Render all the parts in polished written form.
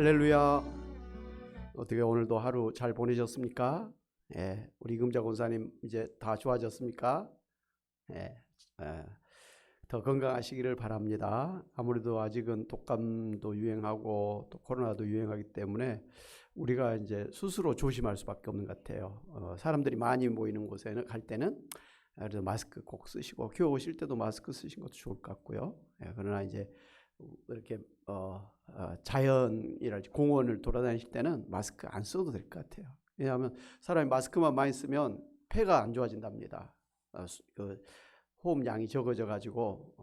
할렐루야. 어떻게 오늘도 하루 잘 보내셨습니까? 우리 금자 권사님 이제 다 좋아졌습니까? 더 건강하시기를 바랍니다. 아무래도 아직은 독감도 유행하고 또 코로나도 유행하기 때문에 우리가 이제 스스로 조심할 수밖에 없는 것 같아요. 사람들이 많이 모이는 곳에는 갈 때는 그래서 마스크 꼭 쓰시고 교회 오실 때도 마스크 쓰신 것도 좋을 것 같고요. 그러나 이제 이렇게 자연이랄지 공원을 돌아다니실 때는 마스크 안 써도 될 것 같아요. 왜냐하면 사람이 마스크만 많이 쓰면 폐가 안 좋아진답니다. 그 호흡량이 적어져 가지고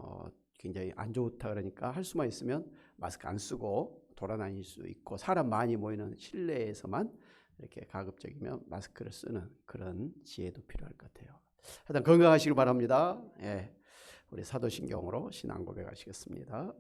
굉장히 안 좋다 그러니까 할 수만 있으면 마스크 안 쓰고 돌아다닐 수 있고 사람 많이 모이는 실내에서만 이렇게 가급적이면 마스크를 쓰는 그런 지혜도 필요할 것 같아요. 하여튼 건강하시길 바랍니다. 우리 사도신경으로 신앙 고백하시겠습니다.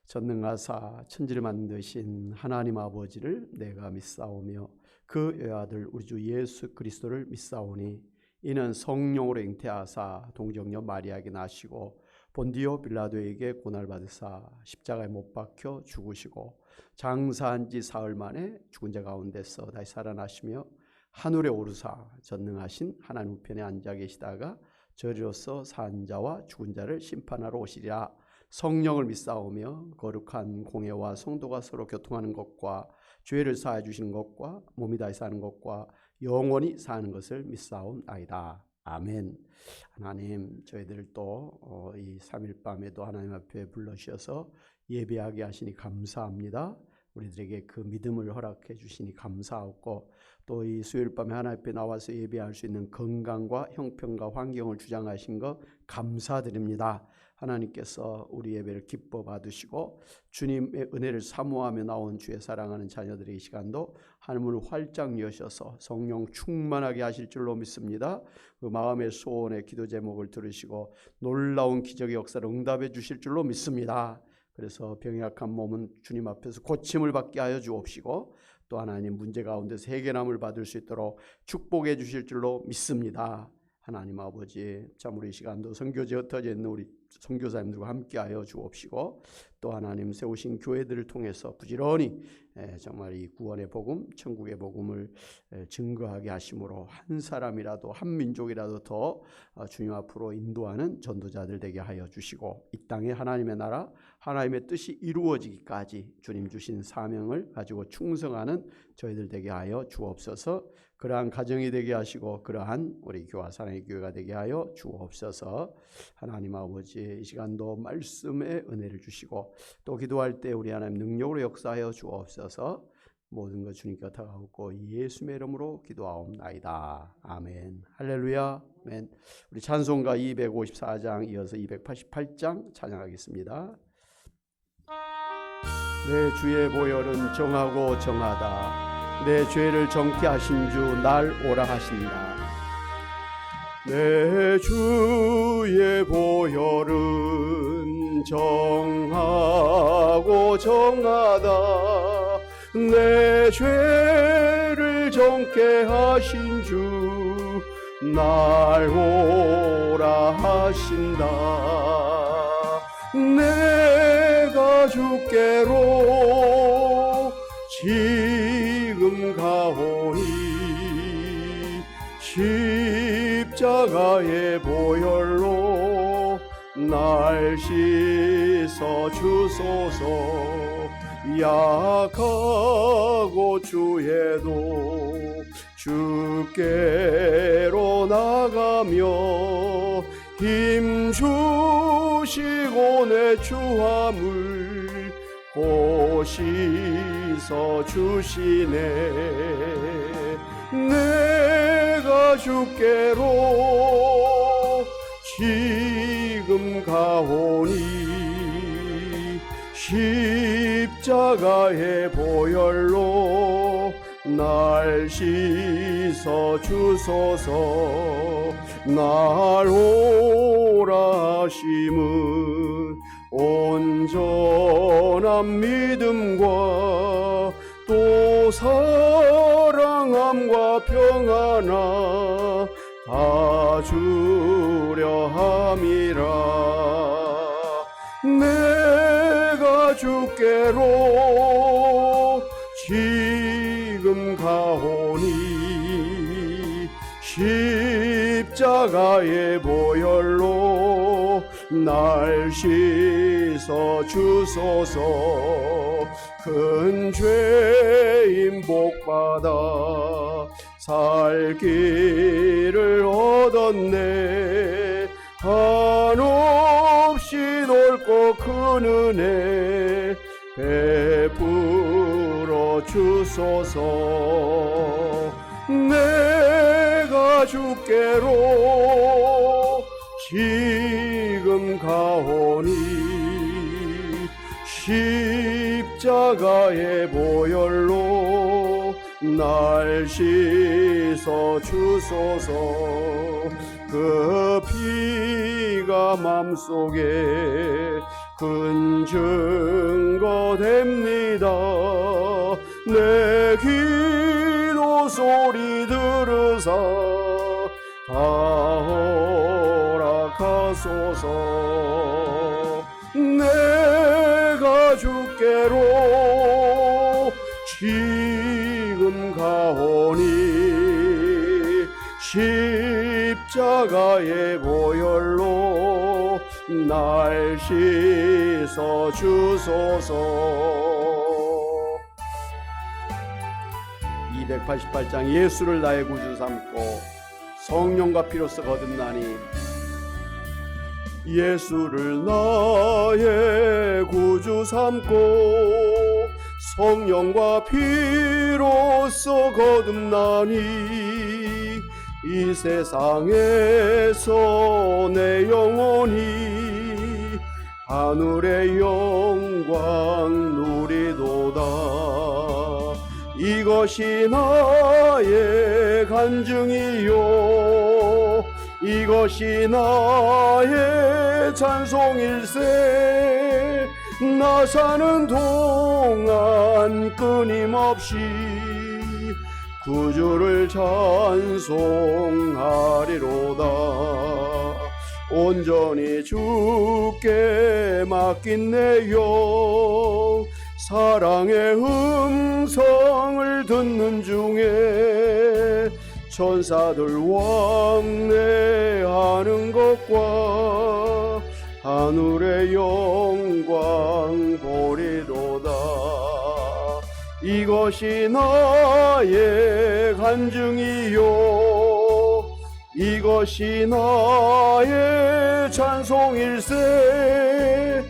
전능하사 천지를 만드신 하나님 아버지를 내가 믿사오며 그 외아들 우리 주 예수 그리스도를 믿사오니 이는 성령으로 잉태하사 동정녀 마리아에게 나시고 본디오 빌라도에게 고난받으사 십자가에 못 박혀 죽으시고 장사한 지 사흘 만에 죽은 자 가운데서 다시 살아나시며 하늘에 오르사 전능하신 하나님 우편에 앉아 계시다가 저리로서 산 자와 죽은 자를 심판하러 오시리라. 성령을 믿사오며 거룩한 공예와 성도가 서로 교통하는 것과 죄를 사해 주시는 것과 몸이 다시 사는 것과 영원히 사는 것을 믿사옵나이다. 아멘. 하나님, 저희들을 또 이 3일 밤에도 하나님 앞에 불러주셔서 예배하게 하시니 감사합니다. 우리들에게 그 믿음을 허락해 주시니 감사하고 또 이 수요일 밤에 하나님 앞에 나와서 예배할 수 있는 건강과 형편과 환경을 주장하신 것 감사드립니다. 하나님께서 우리 예배를 기뻐 받으시고 주님의 은혜를 사모하며 나온 주의 사랑하는 자녀들의 이 시간도 하늘문을 활짝 여셔서 성령 충만하게 하실 줄로 믿습니다. 그 마음의 소원의 기도 제목을 들으시고 놀라운 기적의 역사를 응답해 주실 줄로 믿습니다. 그래서 병이 약한 몸은 주님 앞에서 고침을 받게 하여 주옵시고 또 하나님 문제 가운데서 해결함을 받을 수 있도록 축복해 주실 줄로 믿습니다. 하나님 아버지, 참 우리 시간도 선교지에 흩어져 있는 우리 선교사님들과 함께하여 주옵시고 또 하나님 세우신 교회들을 통해서 부지런히 정말 이 구원의 복음, 천국의 복음을 증거하게 하심으로 한 사람이라도 한 민족이라도 더 주님 앞으로 인도하는 전도자들 되게 하여 주시고 이 땅에 하나님의 나라, 하나님의 뜻이 이루어지기까지 주님 주신 사명을 가지고 충성하는 저희들 되게 하여 주옵소서. 그러한 가정이 되게 하시고 그러한 우리 교화 사랑의 교회가 되게 하여 주옵소서. 하나님 아버지, 이 시간도 말씀의 은혜를 주시고 또 기도할 때 우리 하나님 능력으로 역사하여 주옵소서. 모든 것 주님께 다가오고 예수의 이름으로 기도하옵나이다. 아멘. 할렐루야. 아멘. 우리 찬송가 254장 이어서 288장 찬양하겠습니다. 내 주의 보혈은 정하고 정하다. 내 죄를 정케 하신 주 날 오라 하신다. 내 주의 보혈은 정하고 정하다. 내 죄를 정케 하신 주 날 오라 하신다. 내가 주께로 지금 가오니 십자가의 보혈로 날 씻어 주소서. 약하고 주에도 주께로 나가며 힘 주시고 내 주함을 곧 씻어 주시네. 내가 주께로 지금 가오니 십자가의 보혈로 날 씻어 주소서. 날 오라 하심은 온전한 믿음과 또 사랑함과 평안함 다 주려 함이라. 내가 주께로 십자가의 보혈로 날 씻어 주소서. 큰 죄인 복받아 살 길을 얻었네. 한없이 넓고 큰 은혜 베풀어 주소서. 내가 주께로 지금 가오니 십자가의 보혈로 날 씻어 주소서. 그 피가 맘속에 큰 증거 됩니다. 내 기도 소리 들으사 다 허락하소서. 내가 주께로 지금 가오니 십자가의 보혈로 날 씻어 주소서. 288장 예수를 나의 구주 삼고 성령과 피로써 거듭나니. 예수를 나의 구주 삼고 성령과 피로써 거듭나니. 이 세상에서 내 영혼이 하늘의 영광 누리도다. 이것이 나의 간증이요, 이것이 나의 찬송일세. 나 사는 동안 끊임없이 구주를 찬송하리로다. 온전히 주께 맡긴 내 영, 사랑의 음성을 듣는 중에 천사들 왕래하는 것과 하늘의 영광 보리로다. 이것이 나의 간증이요, 이것이 나의 찬송일세.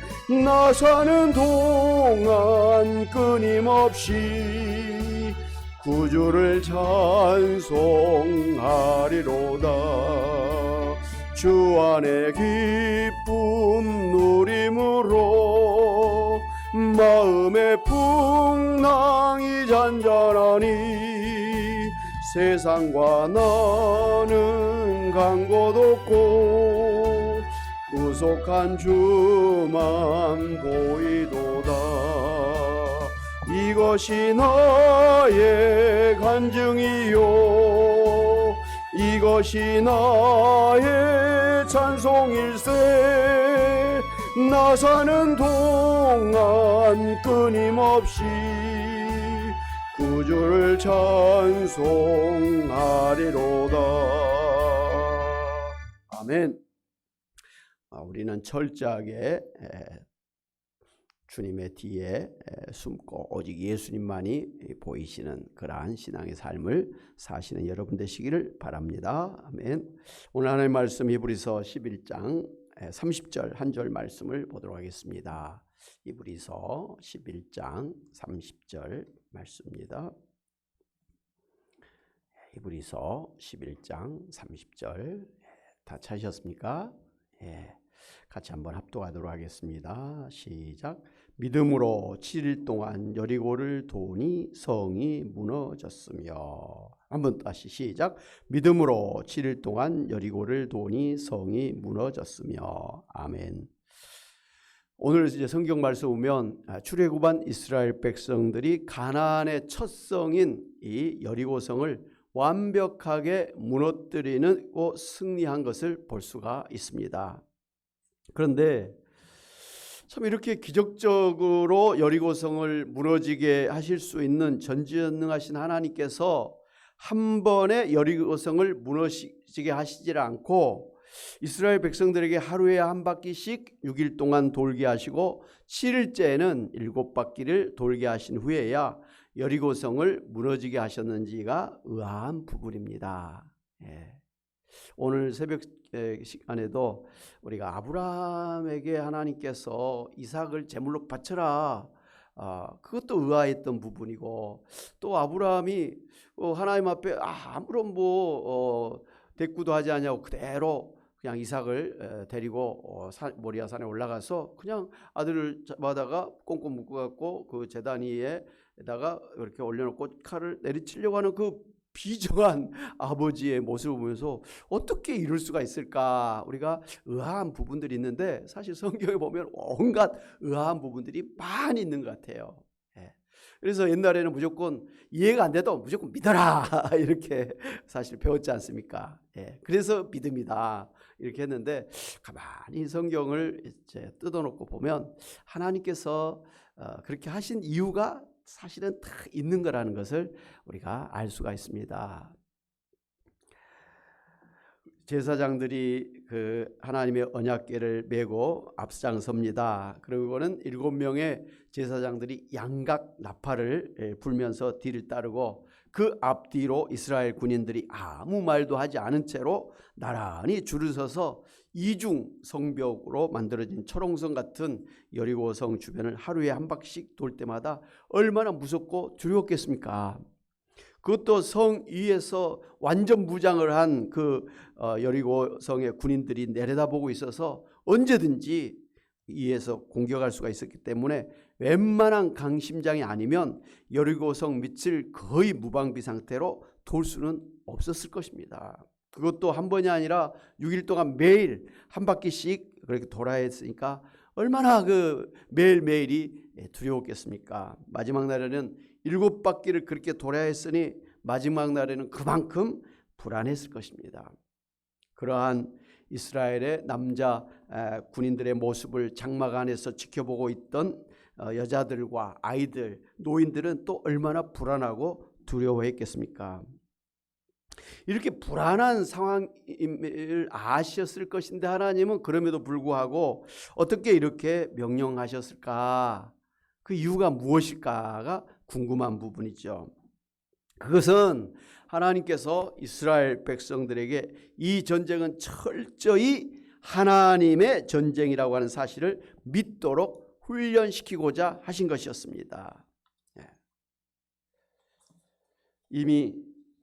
나 사는 동안 끊임없이 구주를 찬송하리로다. 주 안에 기쁨 누림으로 마음의 풍랑이 잔잔하니. 세상과 나는 간 곳 없고 구속한 주만 보이도다. 이것이 나의 간증이요, 이것이 나의 찬송일세. 나 사는 동안 끊임없이 구주를 찬송하리로다. 아멘. 우리는 철저하게 주님의 뒤에 숨고 오직 예수님만이 보이시는 그러한 신앙의 삶을 사시는 여러분 되시기를 바랍니다. 아멘. 오늘 하나님의 말씀 히브리서 11장 30절 한 절 말씀을 보도록 하겠습니다. 히브리서 11장 30절 말씀입니다. 히브리서 11장 30절 다 찾으셨습니까? 예, 같이 한번 합독하도록 하겠습니다. 시작. 믿음으로 7일 동안 여리고를 도우니 성이 무너졌으며. 한번 다시 시작. 믿음으로 7일 동안 여리고를 도우니 성이 무너졌으며. 아멘. 오늘 이제 성경 말씀 보면 출애굽한 이스라엘 백성들이 가나안의 첫 성인 이 여리고성을 완벽하게 무너뜨리고 승리한 것을 볼 수가 있습니다. 그런데 참 이렇게 기적적으로 여리고성을 무너지게 하실 수 있는 전지전능하신 하나님께서 한 번에 여리고성을 무너지게 하시질 않고 이스라엘 백성들에게 하루에 한 바퀴씩 6일 동안 돌게 하시고 7일째에는 7바퀴를 돌게 하신 후에야 여리고성을 무너지게 하셨는지가 의아한 부분입니다. 예. 오늘 새벽 시간에도 우리가 아브라함에게 하나님께서 이삭을 제물로 바쳐라, 그것도 의아했던 부분이고, 또 아브라함이 하나님 앞에 아무런 대꾸도 하지 않냐고 그대로 그냥 이삭을 데리고 모리아 산에 올라가서 그냥 아들을 잡아다가 꽁꽁 묶어갖고 그 제단 위에다가 이렇게 올려놓고 칼을 내리치려고 하는 그 비정한 아버지의 모습을 보면서 어떻게 이럴 수가 있을까, 우리가 의아한 부분들이 있는데 사실 성경에 보면 온갖 의아한 부분들이 많이 있는 것 같아요. 그래서 옛날에는 무조건 이해가 안 돼도 무조건 믿어라 이렇게 사실 배웠지 않습니까? 그래서 믿음이다 이렇게 했는데, 가만히 성경을 이제 뜯어놓고 보면 하나님께서 그렇게 하신 이유가 사실은 다 있는 거라는 것을 우리가 알 수가 있습니다. 제사장들이 그 하나님의 언약궤를 메고 앞장섭니다. 그리고는 7명의 제사장들이 양각 나팔을 불면서 뒤를 따르고 그 앞뒤로 이스라엘 군인들이 아무 말도 하지 않은 채로 나란히 줄을 서서 이중 성벽으로 만들어진 철옹성 같은 여리고성 주변을 하루에 한 바퀴씩 돌 때마다 얼마나 무섭고 두려웠겠습니까? 그것도 성 위에서 완전 무장을 한 그 여리고성의 군인들이 내려다보고 있어서 언제든지 위에서 공격할 수가 있었기 때문에 웬만한 강심장이 아니면 여리고성 밑을 거의 무방비 상태로 돌 수는 없었을 것입니다. 그것도 한 번이 아니라 6일 동안 매일 한 바퀴씩 그렇게 돌아야 했으니까 얼마나 그 매일매일이 두려웠겠습니까? 마지막 날에는 7바퀴를 그렇게 돌아야 했으니 마지막 날에는 그만큼 불안했을 것입니다. 그러한 이스라엘의 남자 군인들의 모습을 장막 안에서 지켜보고 있던 여자들과 아이들, 노인들은 또 얼마나 불안하고 두려워했겠습니까? 이렇게 불안한 상황을 아셨을 것인데 하나님은 그럼에도 불구하고 어떻게 이렇게 명령하셨을까? 그 이유가 무엇일까가 궁금한 부분이죠. 그것은 하나님께서 이스라엘 백성들에게 이 전쟁은 철저히 하나님의 전쟁이라고 하는 사실을 믿도록 훈련시키고자 하신 것이었습니다. 이미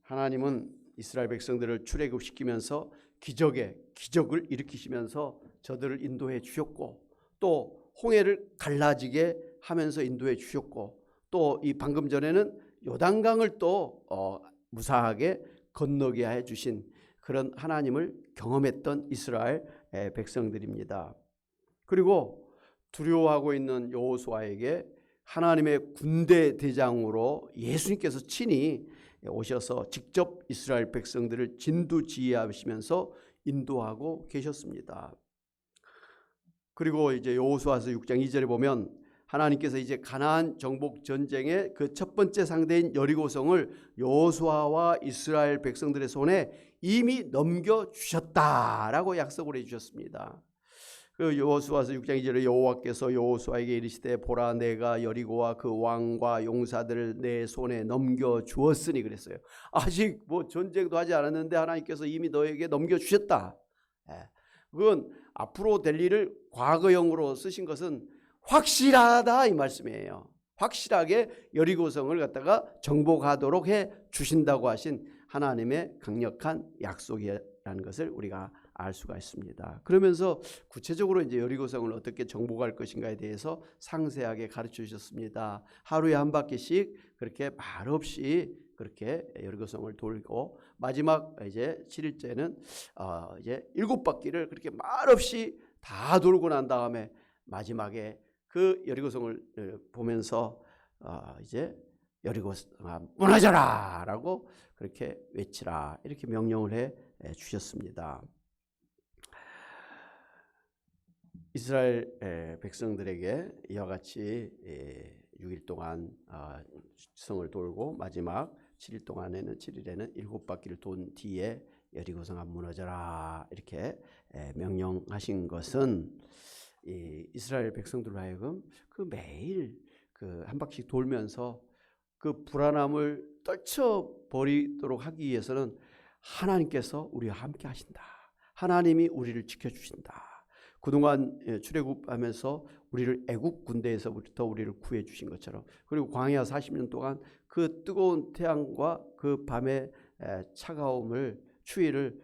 하나님은 이스라엘 백성들을 출애굽시키면서 기적을 일으키시면서 저들을 인도해 주셨고, 또 홍해를 갈라지게 하면서 인도해 주셨고, 또 이 방금 전에는 요단강을 또 무사하게 건너게 해 주신 그런 하나님을 경험했던 이스라엘 백성들입니다. 그리고 두려워하고 있는 여호수아에게 하나님의 군대 대장으로 예수님께서 친히 오셔서 직접 이스라엘 백성들을 진두지휘하시면서 인도하고 계셨습니다. 그리고 이제 여호수아서 6장 2절에 보면 하나님께서 이제 가나안 정복 전쟁의 그 첫 번째 상대인 여리고성을 여호수아와 이스라엘 백성들의 손에 이미 넘겨주셨다라고 약속을 해주셨습니다. 그 여호수아서 6장 2절에 여호와께서 여호수아에게 이르시되 보라 내가 여리고와 그 왕과 용사들을 내 손에 넘겨주었으니 그랬어요. 아직 전쟁도 하지 않았는데 하나님께서 이미 너에게 넘겨주셨다. 그건 앞으로 될 일을 과거형으로 쓰신 것은 확실하다 이 말씀이에요. 확실하게 여리고성을 갖다가 정복하도록 해 주신다고 하신 하나님의 강력한 약속이라는 것을 우리가 알 수가 있습니다. 그러면서 구체적으로 이제 여리고성을 어떻게 정복할 것인가에 대해서 상세하게 가르쳐 주셨습니다. 하루에 한 바퀴씩 그렇게 말없이 그렇게 여리고성을 돌고 마지막 이제 7일째는 이제 7바퀴를 그렇게 말없이 다 돌고 난 다음에 마지막에 그 여리고성을 보면서 이제 여리고성아 무너져라라고 그렇게 외치라 이렇게 명령을 해 주셨습니다. 이스라엘 백성들에게 이와 같이 6일 동안 성을 돌고 마지막 7일에는 7바퀴를 돈 뒤에 여리고성아 무너져라 이렇게 명령하신 것은 이스라엘 백성들로 하여금 그 매일 그 한 바퀴 돌면서 그 불안함을 떨쳐버리도록 하기 위해서는 하나님께서 우리와 함께 하신다. 하나님이 우리를 지켜주신다. 그동안 출애굽하면서 우리를 애국 군대에서부터 우리를 구해 주신 것처럼, 그리고 광야 40년 동안 그 뜨거운 태양과 그 밤의 차가움을 추위를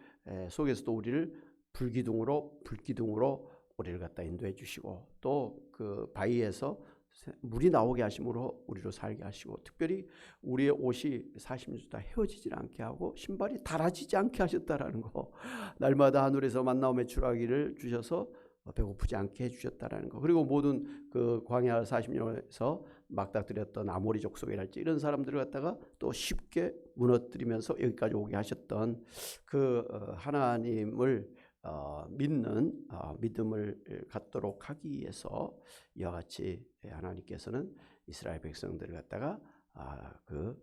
속에서도 우리를 불기둥으로 우리를 갖다 인도해 주시고, 또 그 바위에서 물이 나오게 하심으로 우리로 살게 하시고, 특별히 우리의 옷이 40년 다 헤어지지 않게 하고 신발이 닳아지지 않게 하셨다라는 거, 날마다 하늘에서 만나오 메추라기를 주셔서 배고프지 않게 해주셨다라는 거, 그리고 모든 그 광야 40년에서 막다뜨렸던 아모리 족속이랄지 이런 사람들을 갖다가 또 쉽게 무너뜨리면서 여기까지 오게 하셨던 그 하나님을 믿는 믿음을 갖도록 하기 위해서 이와 같이 하나님께서는 이스라엘 백성들을 갖다가 그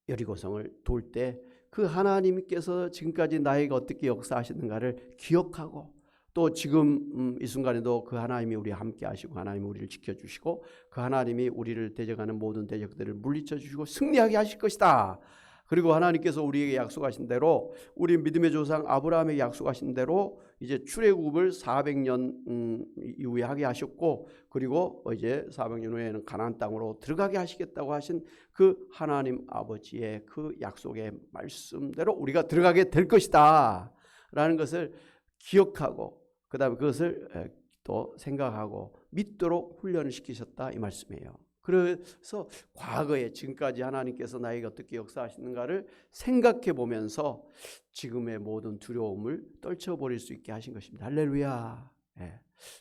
여리고성을 돌 때 그 하나님께서 지금까지 나에게 어떻게 역사하시는가를 기억하고, 또 지금 이 순간에도 그 하나님이 우리와 함께 하시고 하나님이 우리를 지켜주시고 그 하나님이 우리를 대적하는 모든 대적들을 물리쳐 주시고 승리하게 하실 것이다. 그리고 하나님께서 우리에게 약속하신 대로, 우리 믿음의 조상 아브라함에게 약속하신 대로 이제 출애굽을 400년 이후에 하게 하셨고, 그리고 이제 400년 후에는 가나안 땅으로 들어가게 하시겠다고 하신 그 하나님 아버지의 그 약속의 말씀대로 우리가 들어가게 될 것이다 라는 것을 기억하고, 그 다음에 그것을 또 생각하고 믿도록 훈련을 시키셨다 이 말씀이에요. 그래서 과거에 지금까지 하나님께서 나에게 어떻게 역사하시는가를 생각해 보면서 지금의 모든 두려움을 떨쳐버릴 수 있게 하신 것입니다. 할렐루야.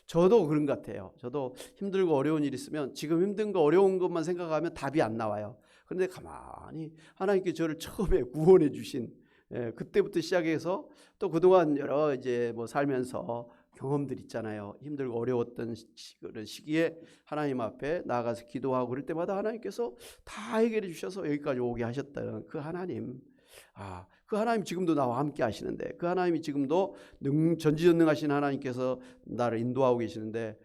저도 그런 것 같아요. 저도 힘들고 어려운 일 있으면 지금 힘든 거 어려운 것만 생각하면 답이 안 나와요. 그런데 가만히 하나님께 저를 처음에 구원해 주신 그때부터 시작해서 또 그동안 여러 이제 뭐 살면서 경험들 있잖아요. 힘들고 어려웠던 그런 시기에 하나님 앞에 나아가서 기도하고 그럴 때마다 하나님께서 다 해결해 주셔서 여기까지 오게 하셨다는 그 하나님, 그 하나님 지금도 나와 함께 하시는데, 그 하나님이 지금도 전지전능하신 하나님께서 나를 인도하고 계시는데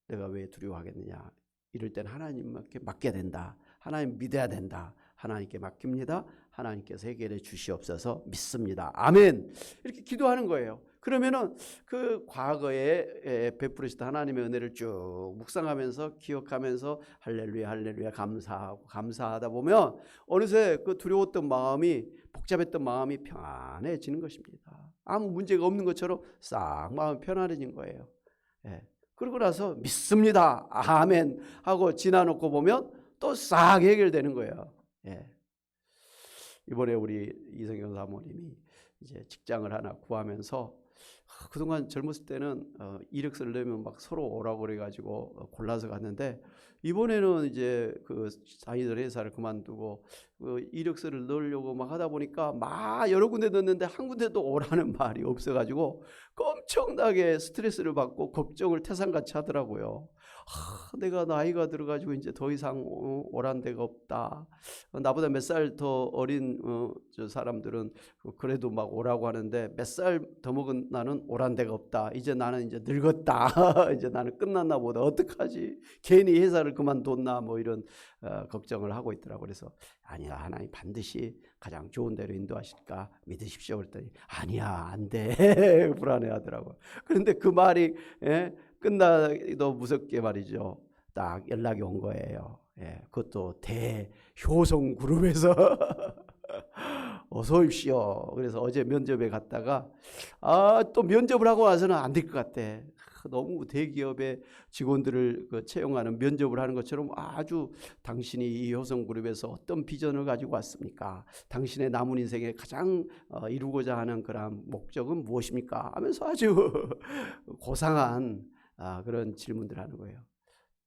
내가 왜 두려워하겠느냐. 이럴 때는 하나님께 맡겨야 된다. 하나님 믿어야 된다. 하나님께 맡깁니다. 하나님께서 해결해 주시옵소서 믿습니다. 아멘. 이렇게 기도하는 거예요. 그러면은 그 과거에 베풀으시던 하나님의 은혜를 쭉 묵상하면서 기억하면서 할렐루야 할렐루야 감사하고 감사하다 보면 어느새 그 두려웠던 마음이, 복잡했던 마음이 평안해지는 것입니다. 아무 문제가 없는 것처럼 싹 마음이 편안해진 거예요. 그러고 나서 믿습니다. 아멘 하고 지나놓고 보면 또 싹 해결되는 거예요. 이번에 우리 이성경 사모님이 이제 직장을 하나 구하면서 그동안 젊었을 때는 이력서를 내면 막 서로 오라고 그래가지고 골라서 갔는데, 이번에는 이제 그 자기들 회사를 그만두고 그 이력서를 넣으려고 막 하다 보니까 막 여러 군데 넣었는데 한 군데도 오라는 말이 없어가지고 엄청나게 스트레스를 받고 걱정을 태산같이 하더라고요. 내가 나이가 들어가지고 이제 더 이상 오란 데가 없다. 나보다 몇 살 더 어린 저 사람들은 그래도 막 오라고 하는데 몇 살 더 먹은 나는 오란 데가 없다. 이제 나는 이제 늙었다. 이제 나는 끝났나 보다. 어떡하지? 괜히 회사를 그만뒀나 뭐 이런 걱정을 하고 있더라고. 그래서 아니야, 하나님 반드시 가장 좋은 데로 인도하실까 믿으십시오. 그랬더니 아니야, 안 돼. 불안해하더라고. 그런데 그 말이 끝나도 무섭게 말이죠. 딱 연락이 온 거예요. 그것도 대효성 그룹에서 어서 오십시오. 그래서 어제 면접에 갔다가 또 면접을 하고 나서는 안 될 것 같아. 너무 대기업의 직원들을 채용하는 면접을 하는 것처럼 아주 당신이 이 효성그룹에서 어떤 비전을 가지고 왔습니까? 당신의 남은 인생에 가장 이루고자 하는 그런 목적은 무엇입니까? 하면서 아주 고상한 그런 질문들을 하는 거예요.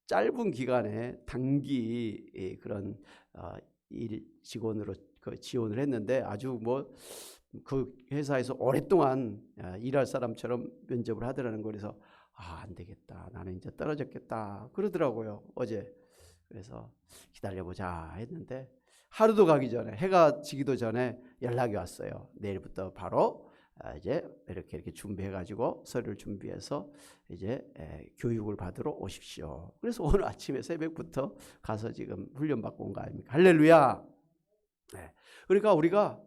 짧은 기간에 단기 그런 일 직원으로 지원을 했는데 아주 뭐 그 회사에서 오랫동안 일할 사람처럼 면접을 하더라는 거라서 안 되겠다. 나는 이제 떨어졌겠다. 그러더라고요. 어제. 그래서 기다려보자 했는데 하루도 가기 전에, 해가 지기도 전에 연락이 왔어요. 내일부터 바로 이제 이렇게 준비해가지고 서류를 준비해서 이제 교육을 받으러 오십시오. 그래서 오늘 아침에 새벽부터 가서 지금 훈련받고 온 거 아닙니까? 할렐루야. 네. 그러니까 우리가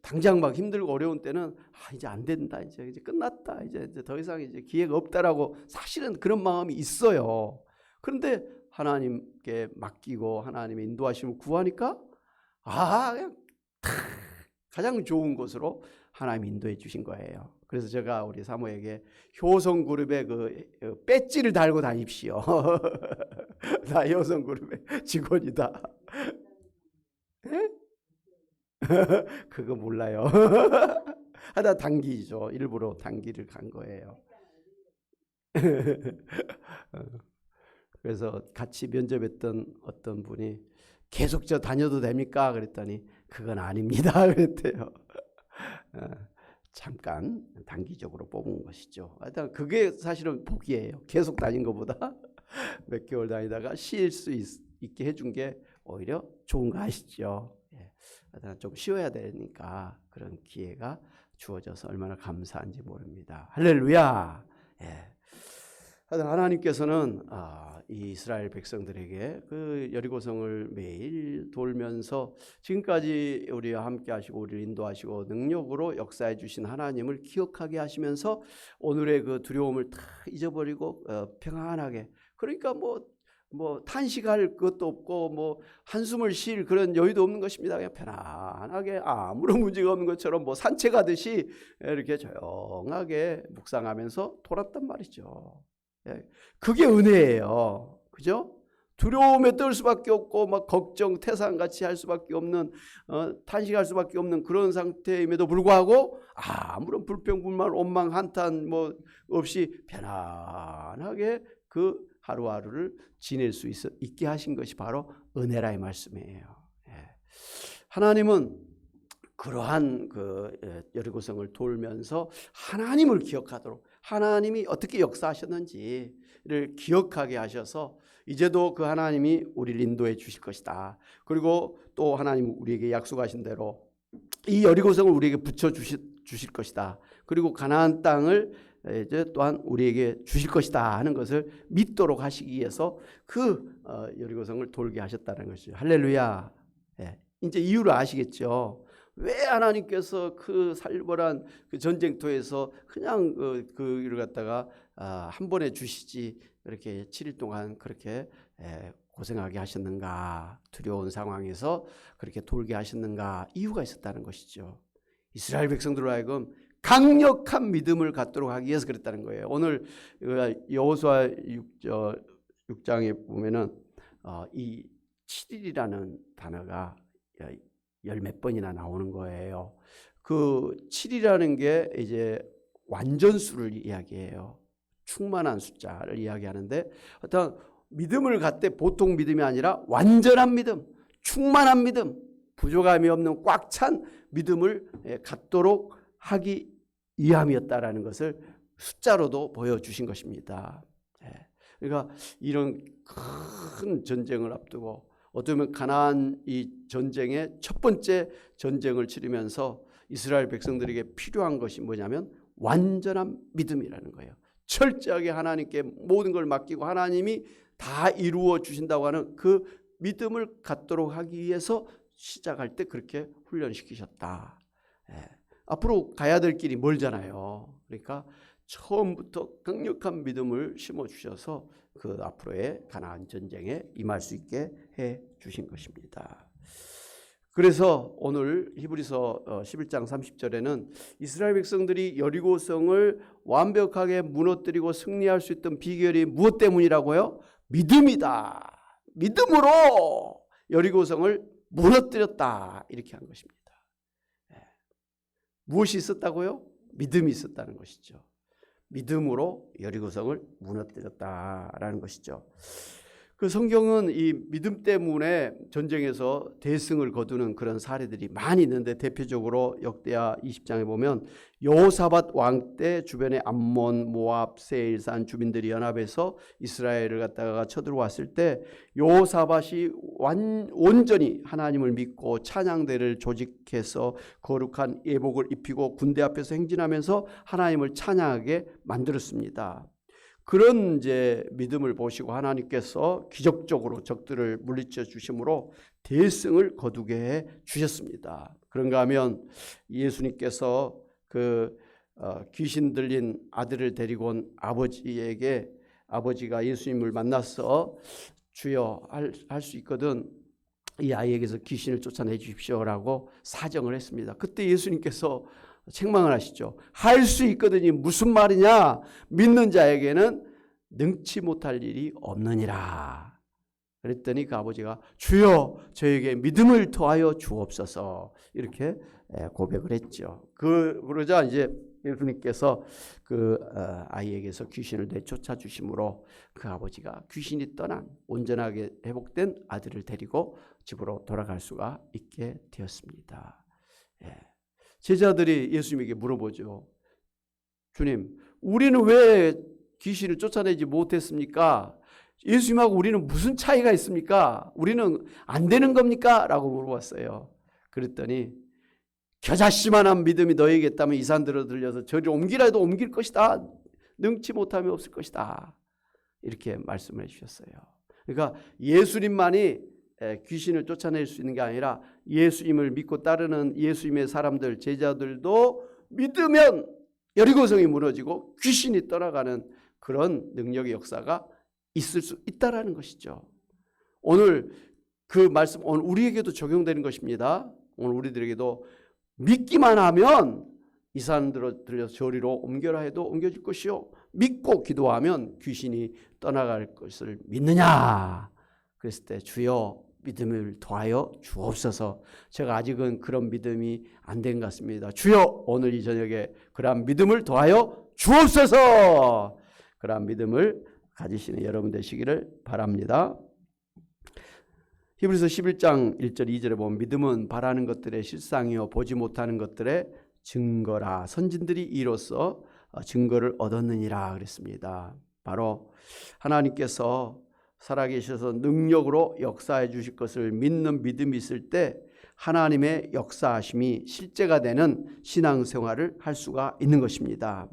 당장 막 힘들고 어려운 때는 이제 안 된다, 이제 끝났다, 이제 더 이상 이제 기회가 없다라고 사실은 그런 마음이 있어요. 그런데 하나님께 맡기고 하나님의 인도하심을 구하니까 그냥 가장 좋은 곳으로 하나님 인도해 주신 거예요. 그래서 제가 우리 사모에게 효성그룹에 배지를 달고 다닙시오. 나 효성그룹의 직원이다. 그거 몰라요. 하다 단기죠. 일부러 단기를 간 거예요. 그래서 같이 면접했던 어떤 분이 계속 저 다녀도 됩니까? 그랬더니 그건 아닙니다. 그랬대요. 잠깐 단기적으로 뽑은 것이죠. 하여튼 그게 사실은 복이에요. 계속 다닌 것보다 몇 개월 다니다가 쉴 수 있게 해준 게 오히려 좋은 거 아시죠? 하여튼 좀 쉬어야 되니까 그런 기회가 주어져서 얼마나 감사한지 모릅니다. 할렐루야. 하여튼 하나님께서는 이 이스라엘 백성들에게 그 여리고성을 매일 돌면서 지금까지 우리와 함께 하시고 우리를 인도하시고 능력으로 역사해 주신 하나님을 기억하게 하시면서 오늘의 그 두려움을 다 잊어버리고 평안하게, 그러니까 뭐 탄식할 것도 없고 뭐 한숨을 쉴 그런 여유도 없는 것입니다. 그냥 편안하게 아무런 문제가 없는 것처럼 뭐 산책하듯이 이렇게 조용하게 묵상하면서 돌았단 말이죠. 그게 은혜예요. 그죠? 두려움에 떨 수밖에 없고 막 걱정, 태산같이 할 수밖에 없는, 탄식할 수밖에 없는 그런 상태임에도 불구하고 아무런 불평불만, 원망, 한탄 뭐 없이 편안하게 그 하루하루를 지낼 수 있게 하신 것이 바로 은혜라의 말씀이에요. 하나님은 그러한 여리고성을 돌면서 하나님을 기억하도록, 하나님이 어떻게 역사하셨는지를 기억하게 하셔서 이제도 그 하나님이 우리를 인도해 주실 것이다. 그리고 또 하나님 우리에게 약속하신 대로 이 여리고성을 우리에게 붙여 주실 것이다. 그리고 가나안 땅을 이제 또한 우리에게 주실 것이다 하는 것을 믿도록 하시기 위해서 여리고성을 돌게 하셨다는 것이죠. 할렐루야. 이제 이유를 아시겠죠? 왜 하나님께서 그 살벌한 그 전쟁터에서 그냥 그를 갖다가 한 번에 주시지 이렇게 7일 동안 그렇게 고생하게 하셨는가, 두려운 상황에서 그렇게 돌게 하셨는가, 이유가 있었다는 것이죠. 이스라엘 백성들로 하여금 강력한 믿음을 갖도록 하기 위해서 그랬다는 거예요. 오늘 여호수아 6장에 보면은 이 7일이라는 단어가 열 몇 번이나 나오는 거예요. 그 7이라는 게 이제 완전수를 이야기해요. 충만한 숫자를 이야기하는데 어떤 믿음을 갖되 보통 믿음이 아니라 완전한 믿음, 충만한 믿음, 부족함이 없는 꽉 찬 믿음을 갖도록 하기 위함이었다라는 것을 숫자로도 보여주신 것입니다. 그러니까 이런 큰 전쟁을 앞두고 어쩌면 가나안 이 전쟁의 첫 번째 전쟁을 치르면서 이스라엘 백성들에게 필요한 것이 뭐냐면 완전한 믿음이라는 거예요. 철저하게 하나님께 모든 걸 맡기고 하나님이 다 이루어 주신다고 하는 그 믿음을 갖도록 하기 위해서 시작할 때 그렇게 훈련시키셨다. 앞으로 가야 될 길이 멀잖아요. 그러니까 처음부터 강력한 믿음을 심어주셔서 그 앞으로의 가나안 전쟁에 임할 수 있게 해 주신 것입니다. 그래서 오늘 히브리서 11장 30절에는 이스라엘 백성들이 여리고성을 완벽하게 무너뜨리고 승리할 수 있던 비결이 무엇 때문이라고요? 믿음이다. 믿음으로 여리고성을 무너뜨렸다. 이렇게 한 것입니다. 무엇이 있었다고요? 믿음이 있었다는 것이죠. 믿음으로 여리고성을 무너뜨렸다라는 것이죠. 그 성경은 이 믿음 때문에 전쟁에서 대승을 거두는 그런 사례들이 많이 있는데, 대표적으로 역대하 20장에 보면 여호사밧 왕 때 주변에 암몬, 모압, 세일산 주민들이 연합해서 이스라엘을 갖다가 쳐들어왔을 때 여호사밧이 온전히 하나님을 믿고 찬양대를 조직해서 거룩한 예복을 입히고 군대 앞에서 행진하면서 하나님을 찬양하게 만들었습니다. 그런 이제 믿음을 보시고 하나님께서 기적적으로 적들을 물리쳐 주심으로 대승을 거두게 해 주셨습니다. 그런가 하면 예수님께서 그 귀신 들린 아들을 데리고 온 아버지에게, 아버지가 예수님을 만나서 주여 할 수 있거든 이 아이에게서 귀신을 쫓아내 주십시오라고 사정을 했습니다. 그때 예수님께서 책망을 하시죠. 할 수 있거든이 무슨 말이냐? 믿는 자에게는 능치 못할 일이 없느니라. 그랬더니 그 아버지가 주여 저에게 믿음을 더하여 주옵소서 이렇게 고백을 했죠. 그러자 이제 예수님께서 그 아이에게서 귀신을 내쫓아 주심으로 그 아버지가 귀신이 떠난 온전하게 회복된 아들을 데리고 집으로 돌아갈 수가 있게 되었습니다. 제자들이 예수님에게 물어보죠. 주님, 우리는 왜 귀신을 쫓아내지 못했습니까? 예수님하고 우리는 무슨 차이가 있습니까? 우리는 안 되는 겁니까? 라고 물어봤어요. 그랬더니 겨자씨만한 믿음이 너에게 있다면 이 산들을 들려서 저리 옮기라 해도 옮길 것이다. 능치 못함이 없을 것이다. 이렇게 말씀을 해주셨어요. 그러니까 예수님만이 귀신을 쫓아낼 수 있는 게 아니라 예수님을 믿고 따르는 예수님의 사람들, 제자들도 믿으면 여리고성이 무너지고 귀신이 떠나가는 그런 능력의 역사가 있을 수 있다라는 것이죠. 오늘 그 말씀 오늘 우리에게도 적용되는 것입니다. 오늘 우리들에게도 믿기만 하면 이 산 들려서 저리로 옮겨라 해도 옮겨질 것이요, 믿고 기도하면 귀신이 떠나갈 것을 믿느냐? 그랬을 때 주여 믿음을 더하여 주옵소서. 제가 아직은 그런 믿음이 안 된 것 같습니다. 주여 오늘 이 저녁에 그러한 믿음을 더하여 주옵소서. 그러한 믿음을 가지시는 여러분 되시기를 바랍니다. 히브리서 11장 1절 2절에 보면 믿음은 바라는 것들의 실상이요 보지 못하는 것들의 증거라. 선진들이 이로써 증거를 얻었느니라 그랬습니다. 바로 하나님께서 살아계셔서 능력으로 역사해 주실 것을 믿는 믿음이 있을 때 하나님의 역사하심이 실제가 되는 신앙생활을 할 수가 있는 것입니다.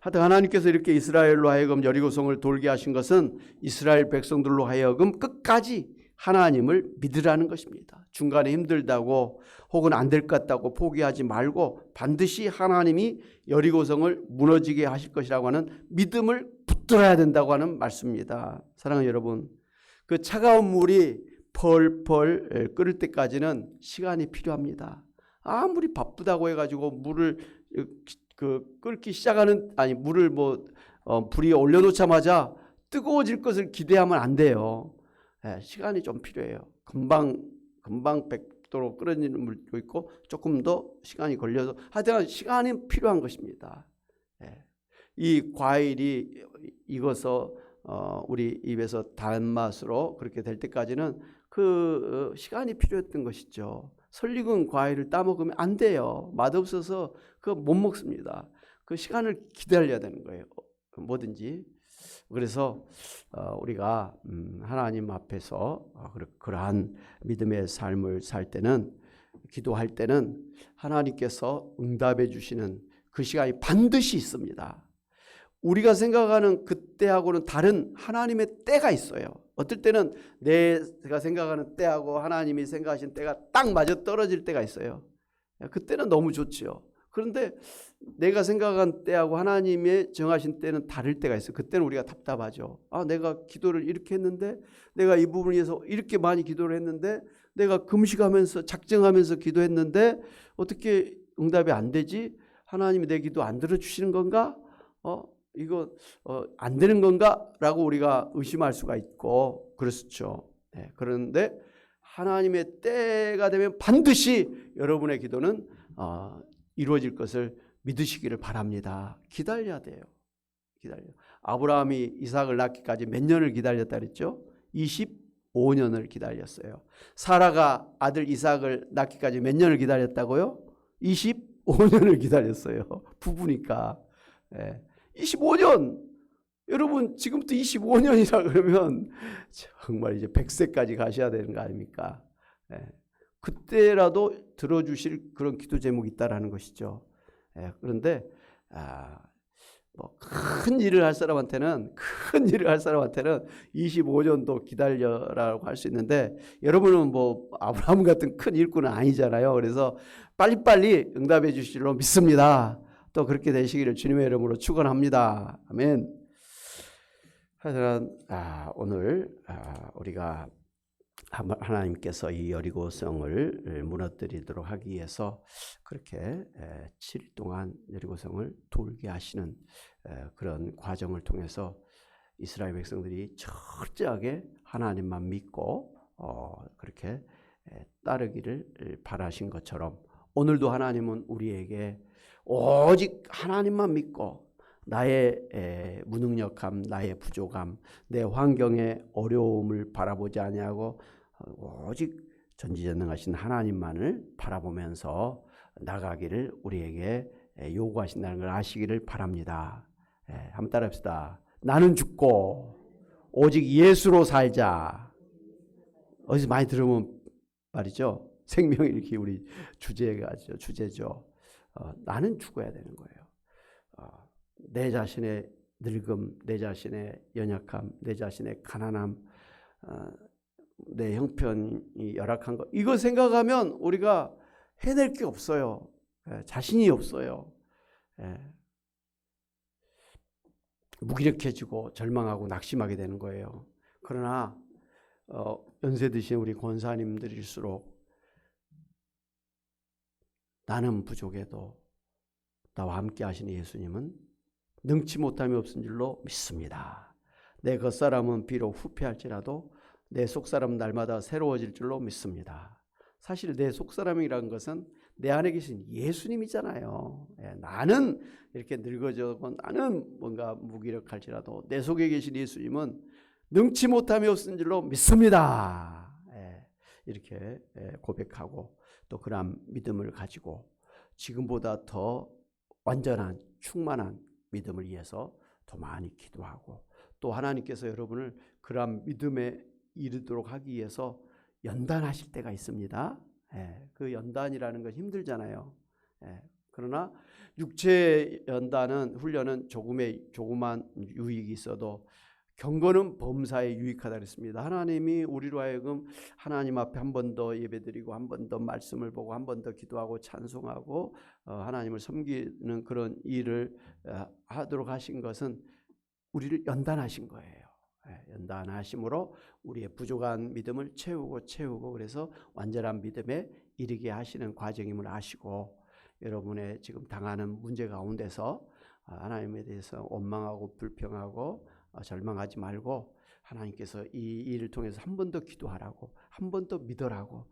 하여튼 하나님께서 이렇게 이스라엘로 하여금 여리고성을 돌게 하신 것은 이스라엘 백성들로 하여금 끝까지 하나님을 믿으라는 것입니다. 중간에 힘들다고 혹은 안 될 것 같다고 포기하지 말고 반드시 하나님이 여리고성을 무너지게 하실 것이라고 하는 믿음을 붙들어야 된다고 하는 말씀입니다. 사랑하는 여러분, 그 차가운 물이 펄펄 끓을 때까지는 시간이 필요합니다. 아무리 바쁘다고 해가지고 물을 끓기 시작하는 물을 불이 올려놓자마자 뜨거워질 것을 기대하면 안 돼요. 시간이 좀 필요해요. 금방 100도로 끓어지는 물도 있고 조금 더 시간이 걸려서 하여튼 시간이 필요한 것입니다. 이 과일이 익어서 우리 입에서 단맛으로 그렇게 될 때까지는 그 시간이 필요했던 것이죠. 설익은 과일을 따먹으면 안 돼요. 맛없어서 그거 못 먹습니다. 그 시간을 기다려야 되는 거예요. 뭐든지. 그래서 우리가 하나님 앞에서 그러한 믿음의 삶을 살 때는, 기도할 때는 하나님께서 응답해 주시는 그 시간이 반드시 있습니다. 우리가 생각하는 그때하고는 다른 하나님의 때가 있어요. 어떨 때는 내가 생각하는 때하고 하나님이 생각하신 때가 딱 맞아 떨어질 때가 있어요. 그때는 너무 좋죠. 그런데 내가 생각한 때하고 하나님의 정하신 때는 다를 때가 있어요. 그때는 우리가 답답하죠. 내가 기도를 이렇게 했는데, 내가 이 부분을 위해서 이렇게 많이 기도를 했는데, 내가 금식하면서 작정하면서 기도했는데 어떻게 응답이 안 되지? 하나님이 내 기도 안 들어주시는 건가? 이거 안 되는 건가? 라고 우리가 의심할 수가 있고 그렇죠. 그런데 하나님의 때가 되면 반드시 여러분의 기도는 이루어질 것을 믿으시기를 바랍니다. 기다려야 돼요. 아브라함이 이삭을 낳기까지 몇 년을 기다렸다 그랬죠? 25년을 기다렸어요. 사라가 아들 이삭을 낳기까지 몇 년을 기다렸다고요? 25년을 기다렸어요. 부부니까. 25년. 여러분 지금부터 25년이라 그러면 정말 이제 100세까지 가셔야 되는 거 아닙니까? 그때라도 들어주실 그런 기도 제목이 있다라는 것이죠. 그런데 뭐 큰 일을 할 사람한테는 25년도 기다려라고 할 수 있는데, 여러분은 뭐 아브라함 같은 큰 일꾼은 아니잖아요. 그래서 빨리빨리 응답해 주시리로 믿습니다. 또 그렇게 되시기를 주님의 이름으로 축원합니다. 아멘. 하여간 오늘 우리가 하나님께서 이 여리고성을 무너뜨리도록 하기 위해서 그렇게 7일 동안 여리고성을 돌게 하시는 그런 과정을 통해서 이스라엘 백성들이 철저하게 하나님만 믿고 그렇게 따르기를 바라신 것처럼, 오늘도 하나님은 우리에게 오직 하나님만 믿고 나의 무능력함, 나의 부족함, 내 환경의 어려움을 바라보지 아니하고 오직 전지전능하신 하나님만을 바라보면서 나가기를 우리에게 요구하신다는 걸 아시기를 바랍니다. 한번 따라합시다. 나는 죽고 오직 예수로 살자. 어디서 많이 들으면 말이죠. 생명이 이렇게 우리 주제죠. 나는 죽어야 되는 거예요. 내 자신의 늙음, 내 자신의 연약함, 내 자신의 가난함, 내 형편이 열악한 것, 이거 생각하면 우리가 해낼 게 없어요. 자신이 없어요. 무기력해지고 절망하고 낙심하게 되는 거예요. 그러나 연세 드신 우리 권사님들일수록 나는 부족해도 나와 함께 하시는 예수님은 능치 못함이 없은 줄로 믿습니다. 내 겉사람은 비록 후패할지라도 내 속사람은 날마다 새로워질 줄로 믿습니다. 사실 내 속사람이라는 것은 내 안에 계신 예수님이잖아요. 나는 이렇게 늙어져고 나는 뭔가 무기력할지라도 내 속에 계신 예수님은 능치 못함이 없은 줄로 믿습니다. 이렇게 고백하고 또 그런 믿음을 가지고 지금보다 더 완전한 충만한 믿음을 위해서 더 많이 기도하고, 또 하나님께서 여러분을 그러한 믿음에 이르도록 하기 위해서 연단하실 때가 있습니다. 그 연단이라는 건 힘들잖아요. 그러나 육체 연단은, 훈련은 조그만 유익이 있어도 경건은 범사에 유익하다 그랬습니다. 하나님이 우리로 하여금 하나님 앞에 한 번 더 예배드리고 한 번 더 말씀을 보고 한 번 더 기도하고 찬송하고 하나님을 섬기는 그런 일을 하도록 하신 것은 우리를 연단하신 거예요. 연단하심으로 우리의 부족한 믿음을 채우고 그래서 완전한 믿음에 이르게 하시는 과정임을 아시고, 여러분의 지금 당하는 문제 가운데서 하나님에 대해서 원망하고 불평하고 절망하지 말고 하나님께서 이 일을 통해서 한 번 더 기도하라고, 한 번 더 믿으라고,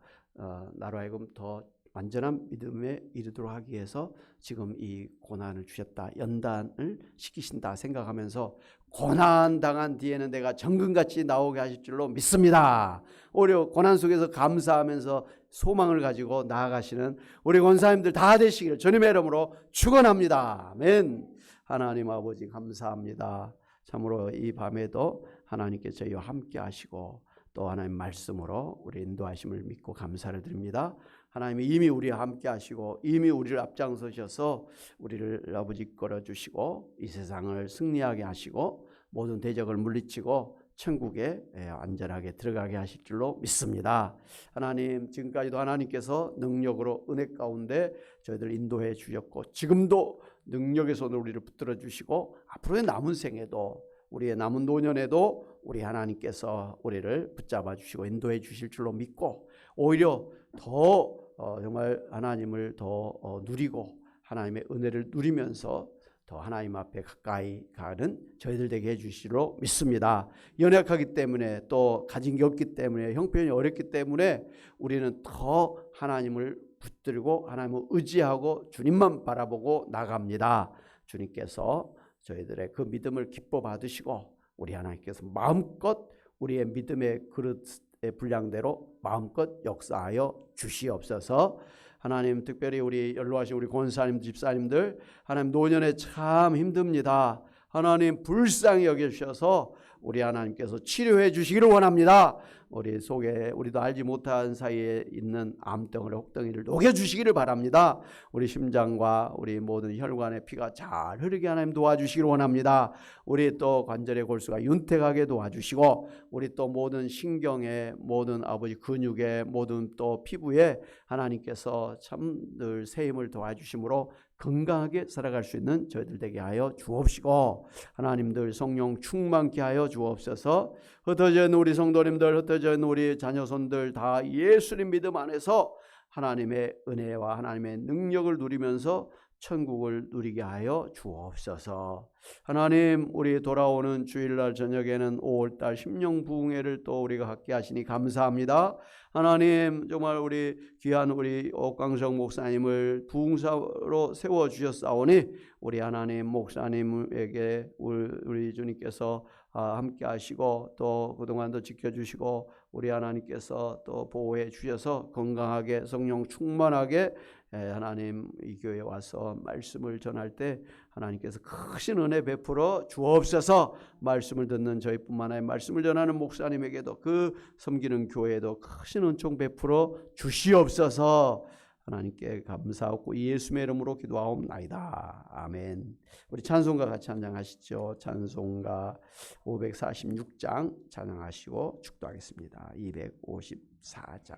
나로 하여금 더 완전한 믿음에 이르도록 하기 위해서 지금 이 고난을 주셨다, 연단을 시키신다 생각하면서 고난 당한 뒤에는 내가 정금같이 나오게 하실 줄로 믿습니다. 오히려 고난 속에서 감사하면서 소망을 가지고 나아가시는 우리 권사님들 다 되시기를 주님의 이름으로 축원합니다. 아멘. 하나님 아버지 감사합니다. 참으로 이 밤에도 하나님께 저희와 함께 하시고 또 하나님 말씀으로 우리 인도하심을 믿고 감사를 드립니다. 하나님이 이미 우리와 함께 하시고 이미 우리를 앞장서셔서 우리를 아버지 끌어주시고 이 세상을 승리하게 하시고 모든 대적을 물리치고 천국에 안전하게 들어가게 하실 줄로 믿습니다. 하나님, 지금까지도 하나님께서 능력으로 은혜 가운데 저희들 인도해 주셨고 지금도 능력의 손으로 우리를 붙들어 주시고 앞으로의 남은 생에도 우리의 남은 노년에도 우리 하나님께서 우리를 붙잡아 주시고 인도해 주실 줄로 믿고 오히려 더 정말 하나님을 더 누리고 하나님의 은혜를 누리면서 더 하나님 앞에 가까이 가는 저희들 되게 해주시기로 믿습니다. 연약하기 때문에 또 가진 게 없기 때문에 형편이 어렵기 때문에 우리는 더 하나님을 붙들고 하나님을 의지하고 주님만 바라보고 나갑니다. 주님께서 저희들의 그 믿음을 기뻐 받으시고 우리 하나님께서 마음껏 우리의 믿음의 그릇의 분량대로 마음껏 역사하여 주시옵소서. 하나님, 특별히 우리 연로하신 우리 권사님 집사님들, 하나님 노년에 참 힘듭니다. 하나님 불쌍히 여겨주셔서 우리 하나님께서 치료해 주시기를 원합니다. 우리 속에 우리도 알지 못한 사이에 있는 암덩어리 혹덩이를 녹여주시기를 바랍니다. 우리 심장과 우리 모든 혈관의 피가 잘 흐르게 하나님 도와주시기를 원합니다. 우리 또 관절의 골수가 윤택하게 도와주시고 우리 또 모든 신경의 모든 아버지 근육의 모든 또 피부에 하나님께서 참 늘 새 힘을 도와주심으로 건강하게 살아갈 수 있는 저희들 되게 하여 주옵시고 하나님들 성령 충만케 하여 주옵소서. 흩어져 있는 우리 성도님들, 흩어져 있는 우리 자녀손들 다 예수님 믿음 안에서 하나님의 은혜와 하나님의 능력을 누리면서 천국을 누리게 하여 주옵소서. 하나님, 우리 돌아오는 주일날 저녁에는 5월달 심령부흥회를 또 우리가 갖게 하시니 감사합니다. 하나님, 정말 우리 귀한 우리 옥광석 목사님을 부흥사로 세워주셨사오니 우리 하나님 목사님에게 우리 주님께서 함께 하시고 또 그동안도 지켜주시고 우리 하나님께서 또 보호해 주셔서 건강하게 성령 충만하게 하나님 이 교회에 와서 말씀을 전할 때 하나님께서 크신 은혜 베풀어 주옵소서. 말씀을 듣는 저희뿐만 아니라 말씀을 전하는 목사님에게도 그 섬기는 교회에도 크신 은총 베풀어 주시옵소서. 하나님께 감사하고 예수의 이름으로 기도하옵나이다. 아멘. 우리 찬송가 같이 찬양하시죠. 찬송가 546장 찬양하시고 축도하겠습니다. 254장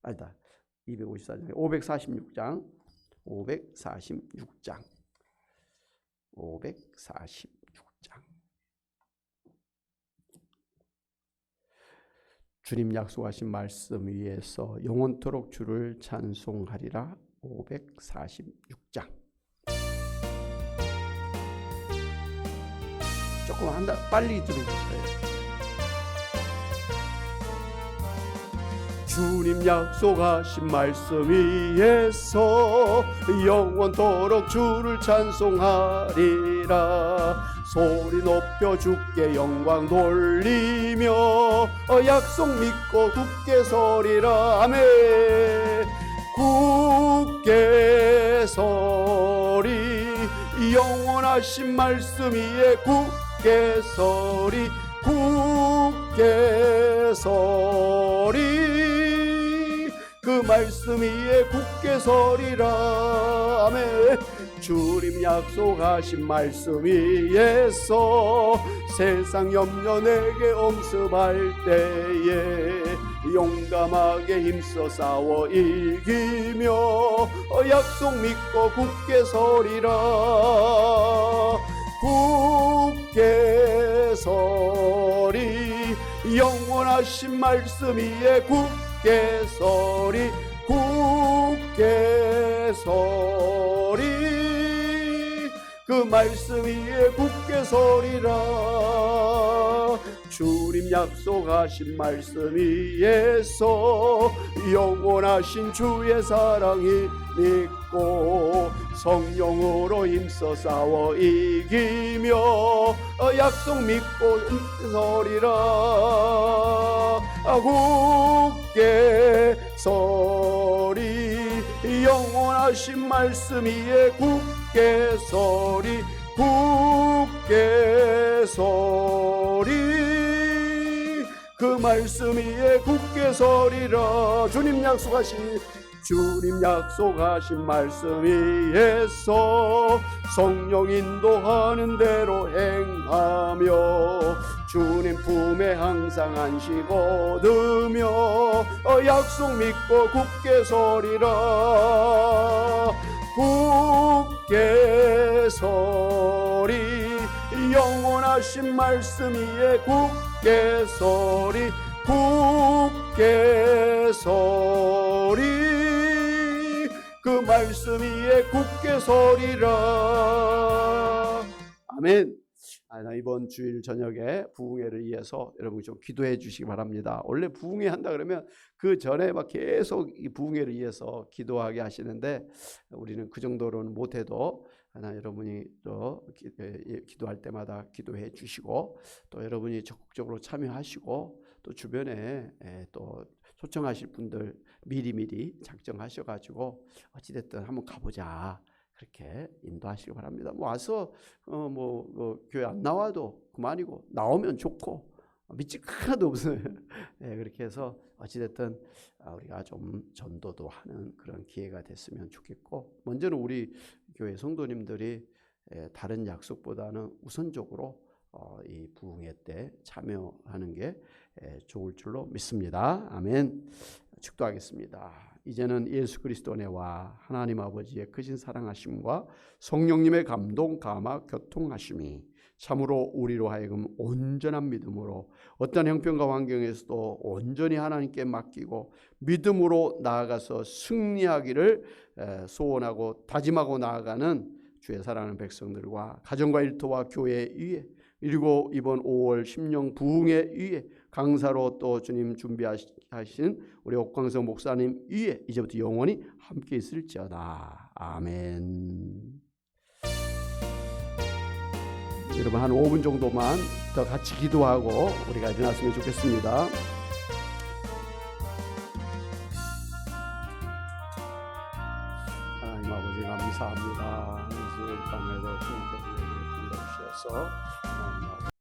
아니다 254장 546장 546장 주님 약속하신 말씀 위에서 영원토록 주를 찬송하리라. 546장 조금 빨리 들어주세요. 주님 약속하신 말씀 위에서 영원토록 주를 찬송하리라. 소리 높여 주께 영광 돌리며 약속 믿고 굳게 서리라. 아멘. 굳게 서리 영원하신 말씀 위에 굳게 서리 굳게 서리 그 말씀 위에 굳게 서리라. 아멘. 주님 약속하신 말씀 위에서 세상 염려 내게 엄습할 때에 용감하게 힘써 싸워 이기며 약속 믿고 굳게 서리라. 굳게 서리 영원하신 말씀 위에 굳게 서리 굳게 서리 그 말씀 위에 굳게 서리라. 주님 약속하신 말씀 위에서 영원하신 주의 사랑이 믿고 성령으로 힘써 싸워 이기며 약속 믿고 서리라. 굳게 서리 영원하신 말씀 위에 굳게 서리 굳게 서리 그 말씀 위에 굳게 서리라. 주님 약속하신 말씀 위에서 성령 인도하는 대로 행하며 주님 품에 항상 안식 얻으며 약속 믿고 굳게 서리라. 굳게 서리 영원하신 말씀 위에 굳게 서리 굳게 서리 그 말씀 위에 굳게 서리라. 아멘. 이번 주일 저녁에 부흥회를 위해서 여러분 좀 기도해 주시기 바랍니다. 원래 부흥회 한다 그러면 그 전에 막 계속 이 부흥회를 위해서 기도하게 하시는데 우리는 그 정도로는 못해도 하나 여러분이 또 기도할 때마다 기도해 주시고 또 여러분이 적극적으로 참여하시고 또 주변에 또 초청하실 분들 미리미리 작정하셔가지고 어찌됐든 한번 가보자 그렇게 인도하시기 바랍니다. 뭐 와서 교회 안 나와도 그만이고 나오면 좋고 믿지 하나도 없어요. 그렇게 해서 어찌됐든 우리가 좀 전도도 하는 그런 기회가 됐으면 좋겠고 먼저는 우리 교회 성도님들이 다른 약속보다는 우선적으로 이 부흥회 때 참여하는 게 좋을 줄로 믿습니다. 아멘. 축도하겠습니다. 이제는 예수 그리스도 은혜와 하나님 아버지의 크신 사랑하심과 성령님의 감동, 감화, 교통하심이 참으로 우리로 하여금 온전한 믿음으로 어떤 형편과 환경에서도 온전히 하나님께 맡기고 믿음으로 나아가서 승리하기를 소원하고 다짐하고 나아가는 주의 사랑하는 백성들과 가정과 일터와 교회 위에 그리고 이번 5월 심령 부흥회 위에 강사로 또 주님 준비하신 우리 옥광성 목사님 위에 이제부터 영원히 함께 있을지어다. 아멘. 여러분 한 5분 정도만 더 같이 기도하고 우리가 일어났으면 좋겠습니다. 하나님 아버지 감사합니다. 이 밤에도 주님께서 우리를 불러주셔서